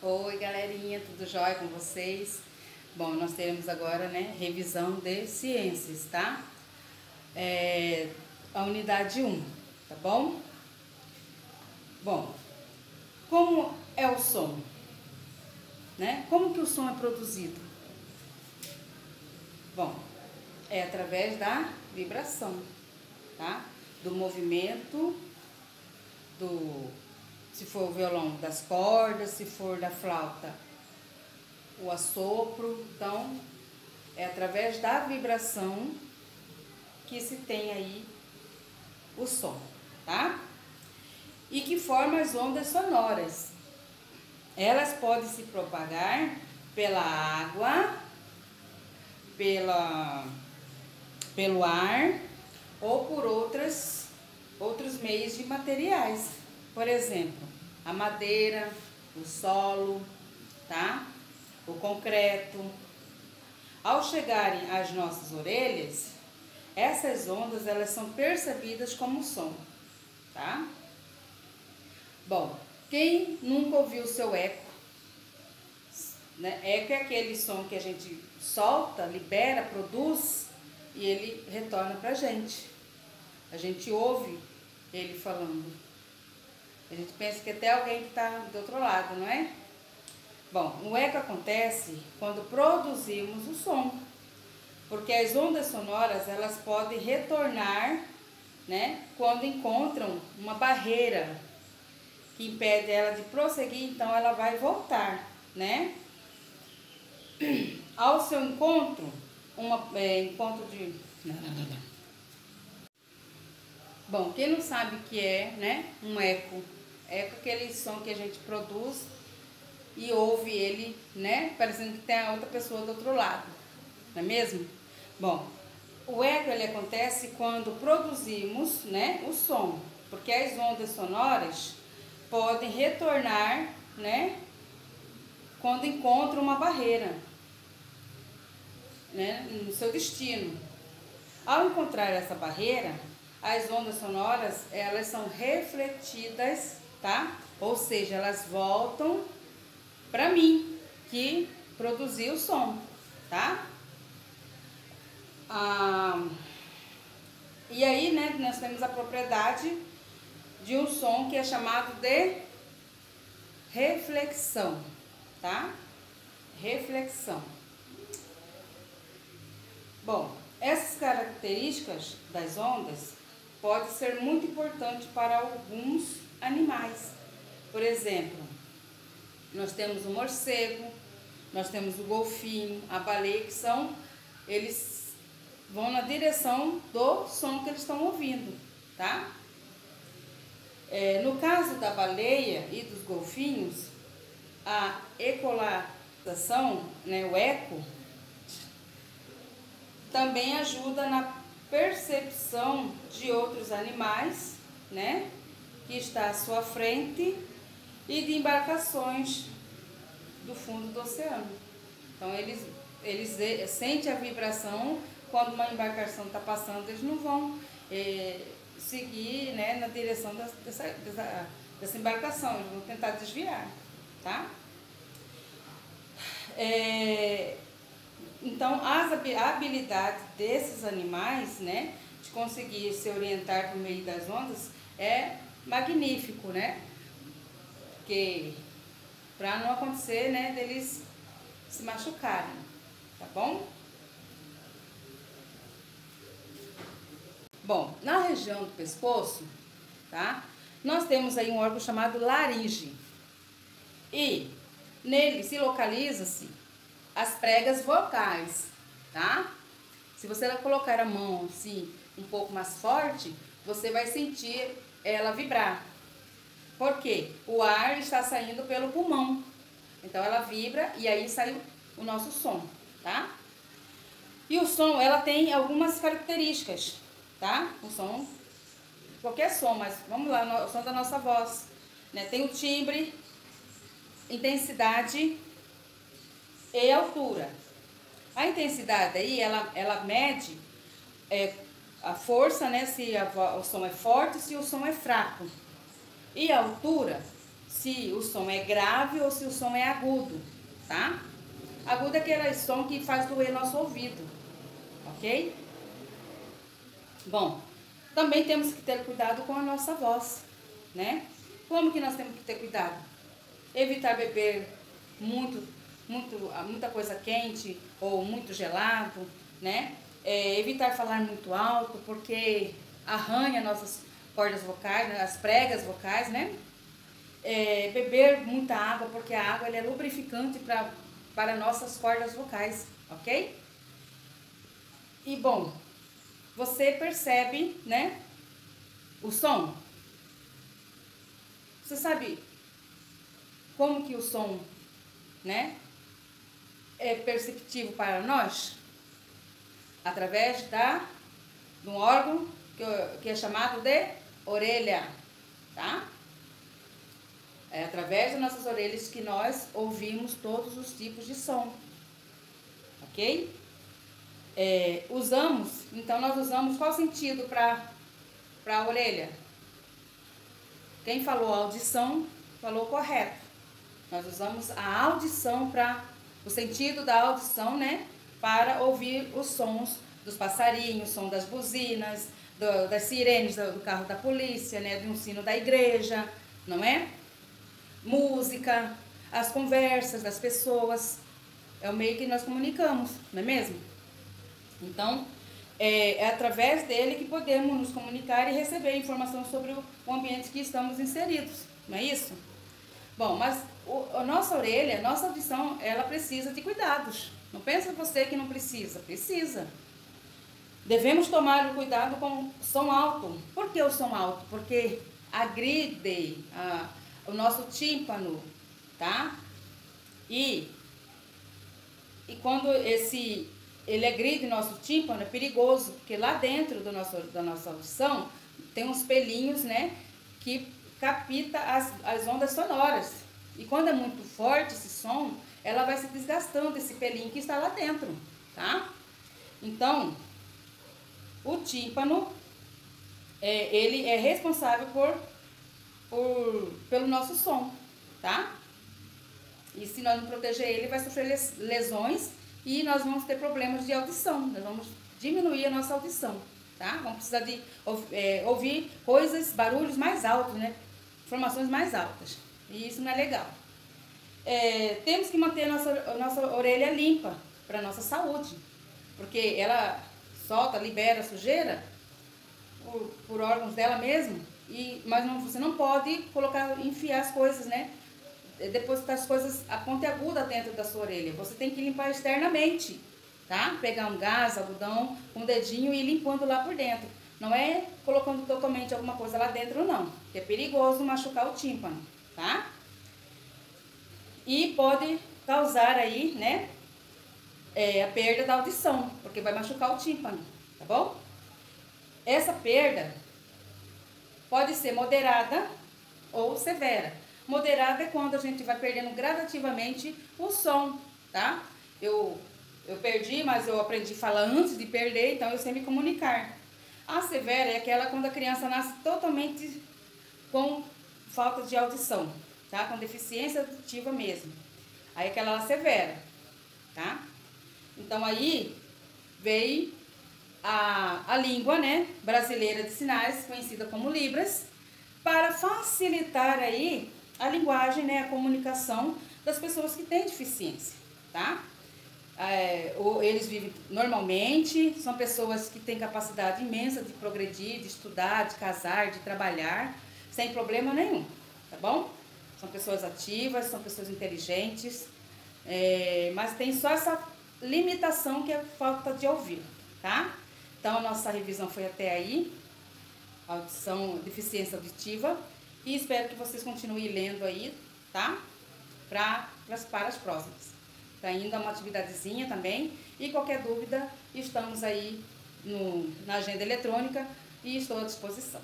Oi, galerinha, tudo jóia com vocês? Bom, nós teremos agora, né, revisão de ciências, tá? A unidade 1, tá bom? Bom, como é o som? Né? Como que o som é produzido? Bom, é através da vibração, tá? Do movimento, se for o violão, das cordas, se for da flauta, o assopro. Então, é através da vibração que se tem aí o som, tá? E que forma as ondas sonoras. Elas podem se propagar pela água, pelo ar ou por outros meios de materiais. Por exemplo, a madeira, o solo, tá? O concreto. Ao chegarem às nossas orelhas, essas ondas elas são percebidas como som, tá? Bom, quem nunca ouviu o seu eco? Né? Eco é aquele som que a gente solta, libera, produz e ele retorna pra gente. A gente ouve ele falando. A gente pensa que até alguém que está do outro lado, não é? Bom, o eco acontece quando produzimos o som, porque as ondas sonoras elas podem retornar, né, quando encontram uma barreira que impede ela de prosseguir, então ela vai voltar, né? Ao seu encontro, encontro de... Bom, quem não sabe o que é, né, um eco? Eco é aquele som que a gente produz e ouve ele, né, parecendo que tem a outra pessoa do outro lado, não é mesmo? Bom, o eco ele acontece quando produzimos, né, o som, porque as ondas sonoras podem retornar, né, quando encontram uma barreira, né, no seu destino. Ao encontrar essa barreira, as ondas sonoras elas são refletidas, tá? Ou seja, elas voltam para mim que produziu o som, tá? E aí, né, nós temos a propriedade de um som que é chamado de reflexão, tá? Reflexão. Bom, essas características das ondas podem ser muito importantes para alguns animais. Por exemplo, nós temos o morcego, nós temos o golfinho, a baleia, eles vão na direção do som que eles estão ouvindo, tá? No caso da baleia e dos golfinhos, a ecolarização, né, o eco, também ajuda na percepção de outros animais, né, que está à sua frente e de embarcações do fundo do oceano. Então eles sentem a vibração quando uma embarcação está passando, eles não vão seguir, né, na direção dessa embarcação, eles vão tentar desviar, tá? Então, a habilidade desses animais, né, de conseguir se orientar por meio das ondas é magnífico, né? Porque para não acontecer, né, deles se machucarem, tá bom? Bom, na região do pescoço, tá? Nós temos aí um órgão chamado laringe. E nele se localiza-se as pregas vocais, tá? Se você colocar a mão assim um pouco mais forte, você vai sentir ela vibrar. Por quê? O ar está saindo pelo pulmão. Então ela vibra e aí sai o nosso som, tá? E o som, ela tem algumas características, tá? O som, qualquer som, mas vamos lá, o som da nossa voz, né? Tem o timbre, intensidade e altura. A intensidade aí, ela mede a força, né? Se o som é forte, se o som é fraco. E a altura se o som é grave ou se o som é agudo, tá? Agudo é aquele som que faz doer nosso ouvido, ok? Bom, também temos que ter cuidado com a nossa voz, né? Como que nós temos que ter cuidado? Evitar beber muita coisa quente ou muito gelado, né? Evitar falar muito alto, porque arranha nossas cordas vocais, né? As pregas vocais, né? Beber muita água, porque a água ela é lubrificante para nossas cordas vocais, ok? E bom, você percebe, né, o som? Você sabe como que o som, né, é perceptível para nós? Através de um órgão que é chamado de orelha, tá? É através das nossas orelhas que nós ouvimos todos os tipos de som, ok? Então nós usamos qual sentido para a orelha? Quem falou audição, falou correto. Nós usamos a audição o sentido da audição, né? Para ouvir os sons dos passarinhos, som das buzinas, das sirenes do carro da polícia, né? De um sino da igreja, não é? Música, as conversas das pessoas. É o meio que nós comunicamos, não é mesmo? Então, é através dele que podemos nos comunicar e receber informação sobre o ambiente que estamos inseridos, não é isso? Bom, mas a nossa orelha, a nossa audição, ela precisa de cuidados. Não pensa você que não precisa, precisa. Devemos tomar o cuidado com o som alto. Por que o som alto? Porque agride o nosso tímpano, tá? E quando ele agride o nosso tímpano, é perigoso, porque lá dentro da nossa audição tem uns pelinhos, né, que capta as ondas sonoras. E quando é muito forte esse som, ela vai se desgastando, esse pelinho que está lá dentro, tá? Então, o tímpano, ele é responsável pelo nosso som, tá? E se nós não proteger ele, vai sofrer lesões e nós vamos ter problemas de audição. Nós vamos diminuir a nossa audição, tá? Vamos precisar de ouvir barulhos mais altos, né? Informações mais altas. E isso não é legal. Temos que manter a nossa orelha limpa para a nossa saúde, porque ela libera sujeira por órgãos dela mesmo, mas você não pode enfiar as coisas, né? Depositar as coisas pontiagudas dentro da sua orelha. Você tem que limpar externamente, tá? Pegar um gás, algodão, com o dedinho e ir limpando lá por dentro. Não é colocando totalmente alguma coisa lá dentro, não. Que é perigoso machucar o tímpano, tá? E pode causar aí, né, a perda da audição, porque vai machucar o tímpano, tá bom? Essa perda pode ser moderada ou severa. Moderada é quando a gente vai perdendo gradativamente o som, tá? Eu perdi, mas eu aprendi a falar antes de perder, então eu sei me comunicar. A severa é aquela quando a criança nasce totalmente com falta de audição, tá? Com deficiência auditiva mesmo. Aí é aquela severa, tá? Então aí veio a língua, né, brasileira de sinais, conhecida como Libras, para facilitar aí a linguagem, né, a comunicação das pessoas que têm deficiência, tá? Eles vivem normalmente, são pessoas que têm capacidade imensa de progredir, de estudar, de casar, de trabalhar, sem problema nenhum, tá bom? São pessoas ativas, são pessoas inteligentes, mas tem só essa limitação que é falta de ouvir, tá? Então, a nossa revisão foi até aí, deficiência auditiva, e espero que vocês continuem lendo aí, tá? Para as próximas. Tá ainda uma atividadezinha também, e qualquer dúvida, estamos aí na agenda eletrônica e estou à disposição.